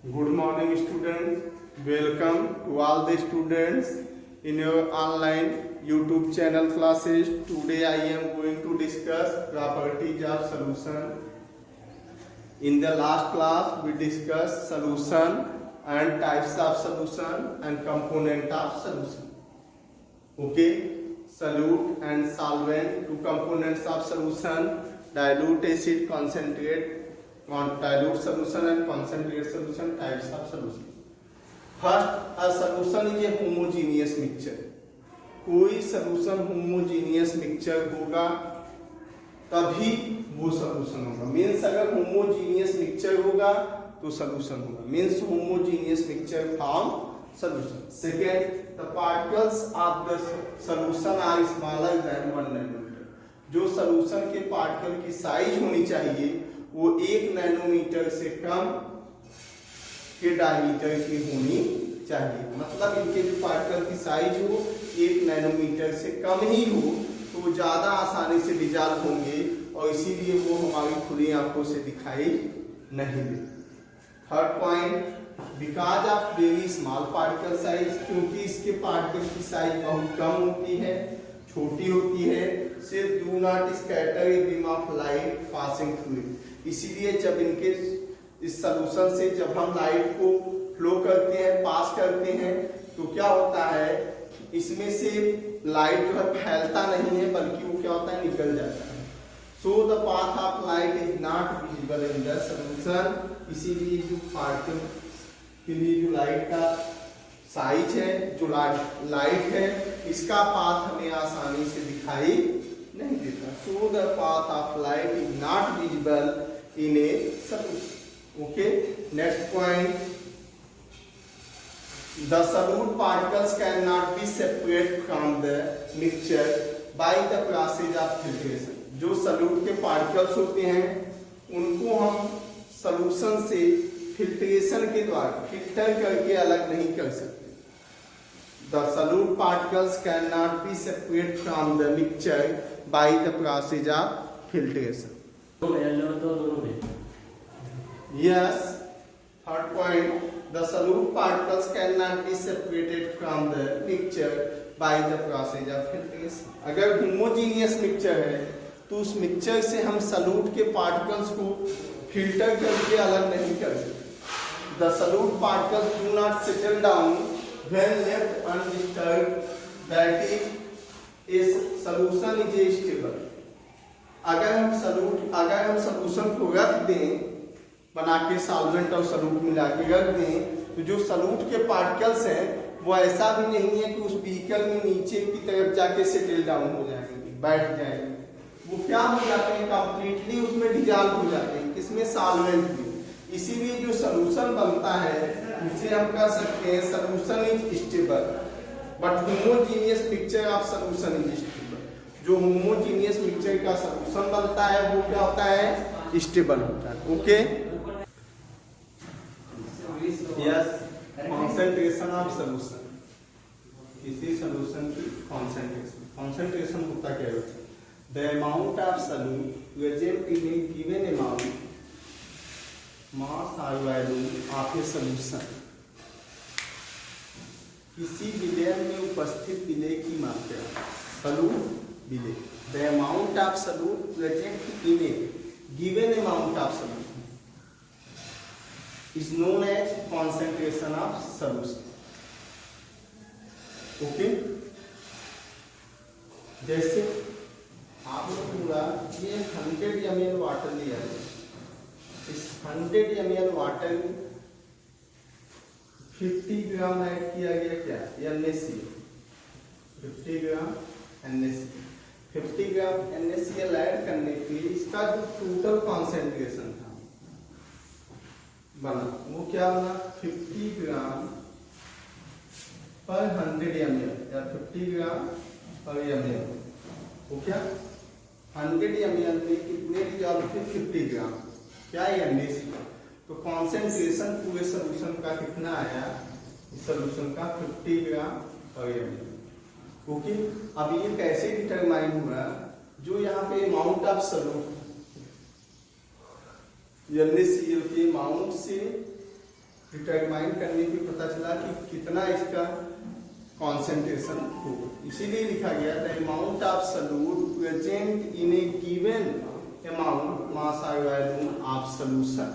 Good morning students. Welcome to all the students in your online YouTube channel classes. Today I am going to discuss properties of solution. In the last class we discussed solution and types of solution and component of solution. Okay, solute and solvent, two components of solution, dilute acid, concentrate, dilute solution and concentrate solution, types of solution. First, a solution is a homogeneous mixture. कोई solution homogeneous mixture होगा तभी वो solution होगा. Means अगर homogeneous mixture होगा तो solution होगा. Means homogeneous mixture form solution. Second, the particles of the solution are smaller than 1 nanometer. जो solution के particle की size होनी चाहिए वो 1 नैनोमीटर से कम के डायमीटर की होनी चाहिए. मतलब इनके जो पार्टिकल की साइज हो 1 नैनोमीटर से कम ही हो तो वो ज़्यादा आसानी से डिसॉल्व होंगे और इसीलिए वो हमारी खुली आंखों से दिखाई नहीं देते. Third point, because of very small particle size, क्योंकि इसके पार्टिकल की साइज बहुत कम होती है, छोटी होती है, सिर्फ do not scatter a beam of light passing through it. इसीलिए जब इनके इस सॉल्यूशन से जब हम लाइट को फ्लो करते हैं, पास करते हैं, तो क्या होता है इसमें से लाइट जो है फैलता नहीं है बल्कि वो क्या होता है निकल जाता है. So the path of light is not visible in the solution. इसीलिए जो पार्टिकल के लिए जो लाइट का साइज है, जो लाइट है, इसका पाथ हमें आसानी से दिखाई नहीं देता. So the path of light is not visible in a solution. Okay, next point, the solute particles cannot be separated from the mixture by the process of filtration. जो solute के particles होते हैं उनको हम solution से filtration के द्वारा filter करके अलग नहीं कर सकते. The solute particles cannot be separated from the mixture by the process of filtration. Yes. Third point, the solute particles cannot be separated from the mixture by the process of filtration. अगर homogeneous mixture है तो उस mixture से हम solute के particles को filter करके अलग नहीं कर सकते. The solute particles do not settle down when left undisturbed. That is solution is stable. अगर हम सॉल्यूशन को रख दें, बना के सॉल्वेंट और सॉल्यूट मिला के रख दें, तो जो सॉल्यूट के पार्टिकल्स हैं वो ऐसा भी नहीं है कि उस बीकर में नीचे की तरफ जाके सेटल डाउन हो जाएंगे, बैठ जाएंगे. वो क्या हो जाते हैं, कंप्लीटली उसमें डिसॉल्व हो जाते हैं. किसमें, सॉल्वेंट में. इसीलिए जो सॉल्यूशन बनता है उसे हम कह सकते हैं solution is stable, but homogeneous mixture of solution is stable. जो होमोजेनियस मिक्सचर का सॉल्यूशन बनता है वो क्या होता है, स्टेबल होता है. Okay, yes. Concentration of solution, किसी सॉल्यूशन की कॉन्सेंट्रेशन होता क्या है, the amount of solute present in a given amount mass और वैल्यू ऑफ ए सॉल्यूशन. किसी विलय में उपस्थित विलय की मात्रा, सॉल्यूट विलय. The amount of solute present in a given amount of solution is known as concentration of solution. Okay, जैसे आपने पूरा ये 100 ml वाटर लिया है, इस 100 ml वाटर में 50 ग्राम ऐड किया गया, क्या, NaCl. 50 ग्राम NaCl. 50 ग्राम NaCl ऐड करने के लिए इसका जो टोटल कॉन्सेंट्रेशन था बना, वो क्या बना, 50 ग्राम पर 100 ml या 50 ग्राम पर ml. वो क्या, 100 ml में कितने डिसॉल्व थे, 50 ग्राम, क्या NaCl. तो कॉन्सेंट्रेशन पूरे सॉल्यूशन का कितना आया, इस सॉल्यूशन का 50 ग्राम पर ml. ओके, अब ये कैसे डिटरमाइन हुआ, जो यहाँ पे अमाउंट ऑफ सॉल्यूट NaCl के अमाउंट से डिटरमाइन करने पे पता चला कि कितना इसका कॉन्सेंट्रेशन होगा, इसीलिए लिखा गया the amount of solute present in a given amount mass और volume of solution.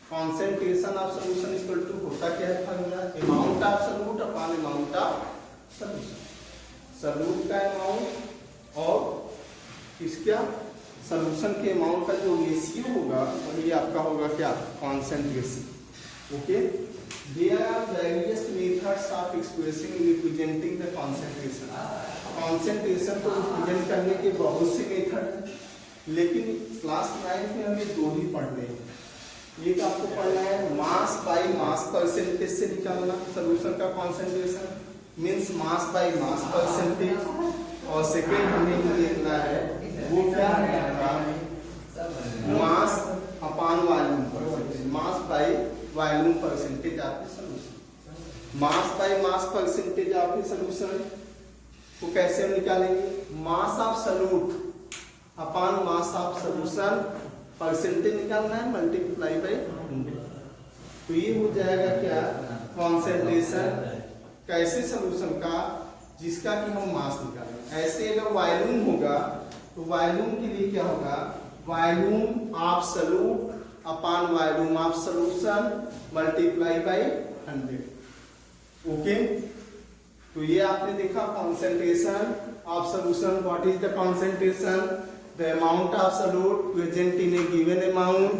Concentration of solution equal to होता क्या है formula, amount of solute upon amount of solution. Solute का अमाउंट और इसका सॉल्यूशन के अमाउंट का जो रेशियो होगा वही आपका होगा क्या, concentration. Okay, there are various methods of expressing representing the concentration. Concentration को रिप्रेजेंट करने के बहुत से मेथड हैं, लेकिन क्लास 9 में हमें दो ही पढ़ने हैं। एक आपको पढ़ना है मास बाय मास परसेंटेज से निकालना सॉल्यूशन का concentration, means mass by mass percentage, और सेकेंड हमें ये देखना है वो क्या है, mass upon volume percentage, mass by volume percentage of the solution. Mass by mass percentage of the solution को कैसे हम निकालेंगे, mass of solute upon mass of solution percentage निकालना है मल्टीप्लाई बाय 100, तो ये हो जाएगा क्या, कॉन्सेंट्रेशन कैसे सॉल्यूशन का जिसका कि हम मास निकालेंगे। ऐसे अगर वॉल्यूम होगा तो वॉल्यूम के लिए क्या होगा, volume of solute upon volume of solution multiply by 100। Okay, तो ये आपने देखा concentration of solution. What is the concentration, the amount of solute present in a given amount,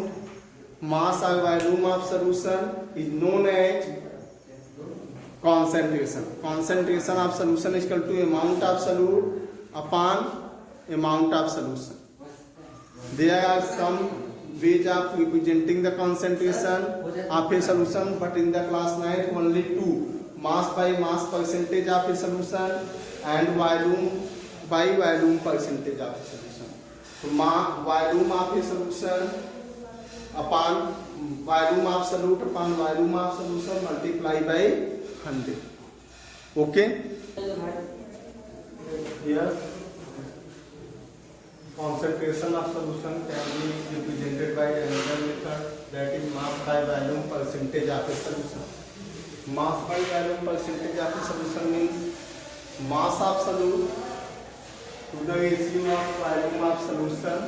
mass or volume of solution is known as concentration. Concentration of solution is equal to amount of solute upon amount of solution. There are some ways of representing the concentration of a solution, but in the class 9 only two, mass by mass percentage of a solution and volume by volume percentage of a solution. तो volume of A solution upon volume of solute upon volume of solution multiply by 100। Okay, yes, concentration of solution can be represented by another method, that is mass by volume percentage of a solution. Mass by volume percentage of a solution means mass of solute to the ratio of volume of solution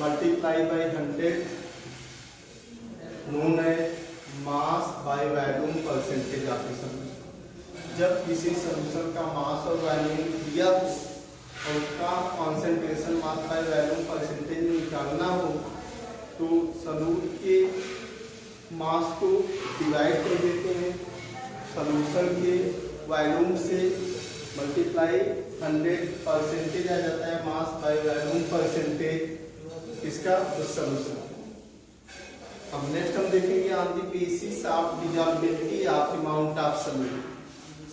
multiplied by 100, known as mass by volume percentage of the solution। जब किसी solution का मास और volume दिया हो और उसका concentration mass by volume percentage में निकालना हो तो सॉल्यूट के मास को डिवाइड कर देते हैं सॉल्यूशन के वॉल्यूम से, मल्टीप्लाई 100 परसेंटेज आ जाता है मास बाय वॉल्यूम परसेंटेज इसका सॉल्यूशन। अब नेक्स्ट हम देखेंगे on the basis of dissolvability of amount of solute.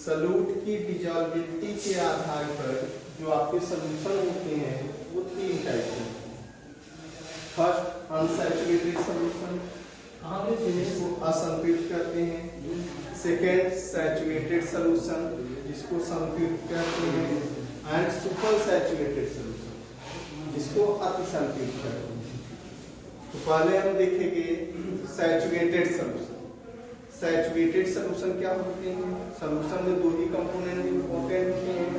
Solute की डिसॉल्वेबिलिटी के आधार पर जो आपके सॉल्यूशन होते हैं वो तीन टाइप के। फर्स्ट अनसैचुरेटेड सॉल्यूशन, जिसको असंतृप्त करते हैं। सेकेंड सैचुरेटेड सॉल्यूशन, जिसको संतृप्त करते हैं। एंड सुपर सैचुरेटेड सॉल्यूशन, जिसको अति संतृप्त करते हैं। तो पहले हम देखेंगे सैचुरेटेड सॉल्यूशन। सैचुरेटेड सॉल्यूशन क्या होते हैं, सॉल्यूशन में दो ही कंपोनेंट इंपॉर्टेंट होते हैं,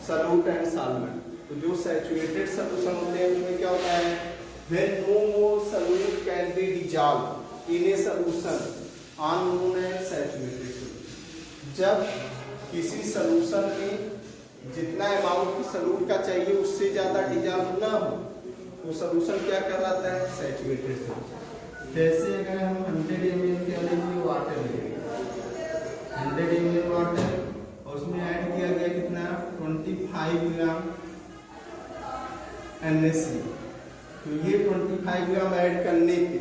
सॉल्यूट एंड सॉल्वेंट। तो जो सैचुरेटेड सॉल्यूशन होते हैं उसमें क्या होता है, when no more solute can be dissolved in a solution are known as saturated solution। जब किसी सॉल्यूशन में जितना अमाउंट की सॉल्यूट का चाहिए उससे ज्यादा डिजॉल्व ना हो तो सॉल्यूशन क्या कहलाता है, सैचुरेटेड सॉल्यूशन। जैसे अगर हम 100 ml के लेंगे वाटर लेंगे, 100 ml वाटर और उसमें ऐड किया गया कितना 25 ग्राम NaCl, तो ये 25 ग्राम ऐड करने पे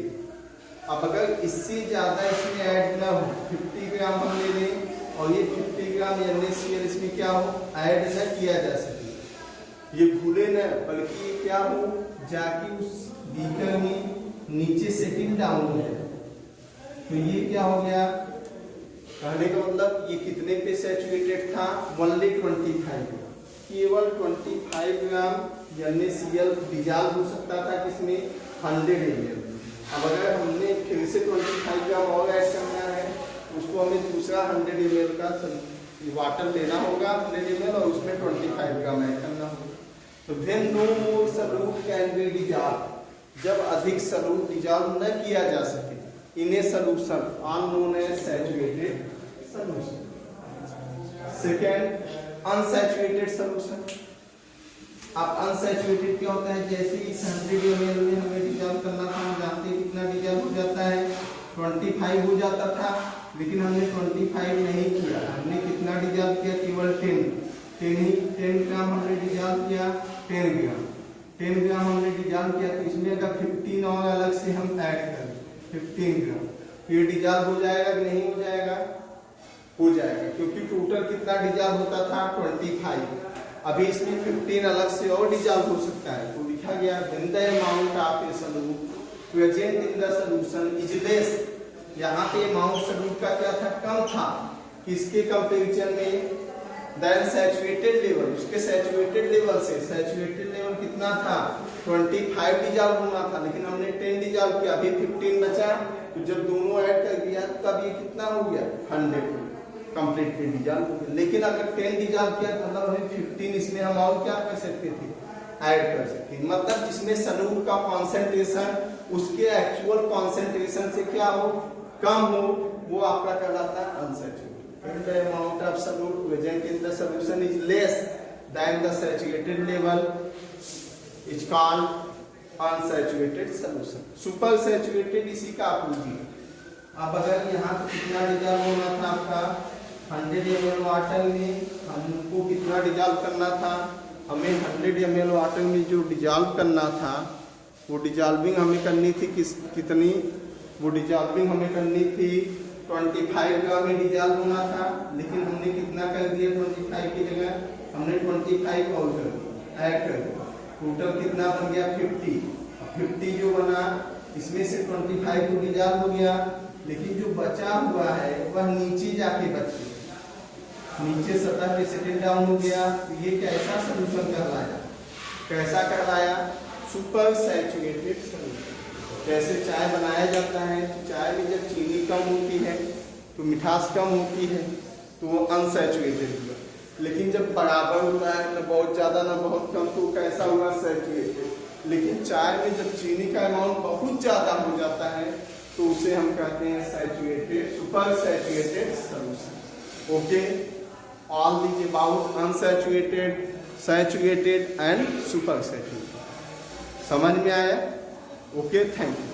अब अगर इससे ज्यादा इसमें ऐड ना हो 50 ग्राम हम ले लें और ये 50 ग्राम NaCl इसमें क्या हो ऐड ना किया जा सके, ये भूले ना, बल्कि ये क्या हो जाके उस बीकर में नीचे सेटिंग डाउन हो जाए। तो ये क्या हो गया, कहने का मतलब ये कितने पे सैचुरेटेड था, ओनली 25, केवल 25 ग्राम NaCl डिजॉल्व हो सकता था किसमें 100 ml। अब अगर हमने फिर से 25 ग्राम और ऐड करना है दूसरा 100 ml का वाटर लेना होगा 100 ml और उसमें 25 ग्राम ऐड करना होगा। तो when no more solute can be dissolve, जब अधिक सॉल्यूट डिसॉल्व न किया जा सके in a solution on known as saturated solution. Second, unsaturated solution. आप अनसैचुरेटेड क्या होता है, जैसे इस 100 ml में हमें डिसॉल्व करना था, हम जानते हैं कितना डिसॉल्व हो जाता है, 25 हो जाता था, लेकिन हमने 25 नहीं किया, हमने कितना डिसॉल्व किया, केवल 10 ग्राम हमने डिसॉल्व किया, 10 ग्राम हमने डिसॉल्व किया। तो इसमें अगर 15 और अलग से हम ऐड करें 15 ग्राम, ये डिसॉल्व हो जाएगा कि नहीं हो जाएगा? हो जाएगा, क्योंकि टोटल कितना डिसॉल्व होता था 25, अभी इसमें 15 अलग से और डिसॉल्व हो सकता है। तो लिखा गया when the amount of A solute present in the solution is less, यहाँ पे अमाउंट सॉल्यूट का क्या था, कम था, किसके कंपैरिजन में, देन सैचुरेटेड लेवल, उसके सैचुरेटेड लेवल से। सैचुरेटेड लेवल कितना था, 25 डिसॉल्व होना था, लेकिन हमने 10 डिसॉल्व किया, अभी 15 बचा। तो जब दोनों ऐड कर दिया तब ये कितना हो गया, 100 कंप्लीटली डिसॉल्व हो गया। लेकिन अगर 10 डिसॉल्व किया तो मतलब हमें 15 इसमें हम और क्या कर सकते थे, ऐड कर सकते हैं। मतलब जिसमें सॉल्यूट का कॉन्सेंट्रेशन उसके एक्चुअल कॉन्सेंट्रेशन से क्या हो, कम हो, वो आपका कहलाता है unsaturated. When the amount of solute present in the solution is less than the saturated level is called unsaturated solution. Super saturated इसी का अपोजिट। अब अगर यहाँ पे कितना डिसॉल्व होना था आपका, 100 ml वाटर में हमको कितना डिसॉल्व करना था, हमें 100 ml वाटर में जो डिसॉल्व करना था वो डिसॉल्विंग हमें करनी थी कितनी, वो डिसॉल्विंग हमें करनी थी 25 ग्राम में डिसॉल्व होना था, लेकिन हमने कितना कर दिया, 25 की जगह हमने 25 और कर दिया, ऐड कर दिया, टोटल कितना बन गया 50 जो बना, इसमें से 25 तो डिसॉल्व हो गया, लेकिन जो बचा हुआ है वह नीचे जाके बच गया, नीचे सतह पे सेटल डाउन हो गया। तो ये कैसा सॉल्यूशन कहलाया, कैसा कहलाया, सुपर सैचुरेटेड सॉल्यूशन। कैसे चाय बनाया जाता है, तो चाय में जब चीनी कम होती है तो मिठास कम होती है, तो वो अनसैचुरेटेड हुआ। लेकिन जब बराबर होता है, न बहुत ज़्यादा न बहुत कम, तो कैसा हुआ, सैचुरेटेड। लेकिन चाय में जब चीनी का अमाउंट बहुत ज़्यादा हो जाता है तो उसे हम कहते हैं saturated, super saturated solution. Okay, all these about unsaturated, saturated and super saturated. समझ में आया? Okay, thank you.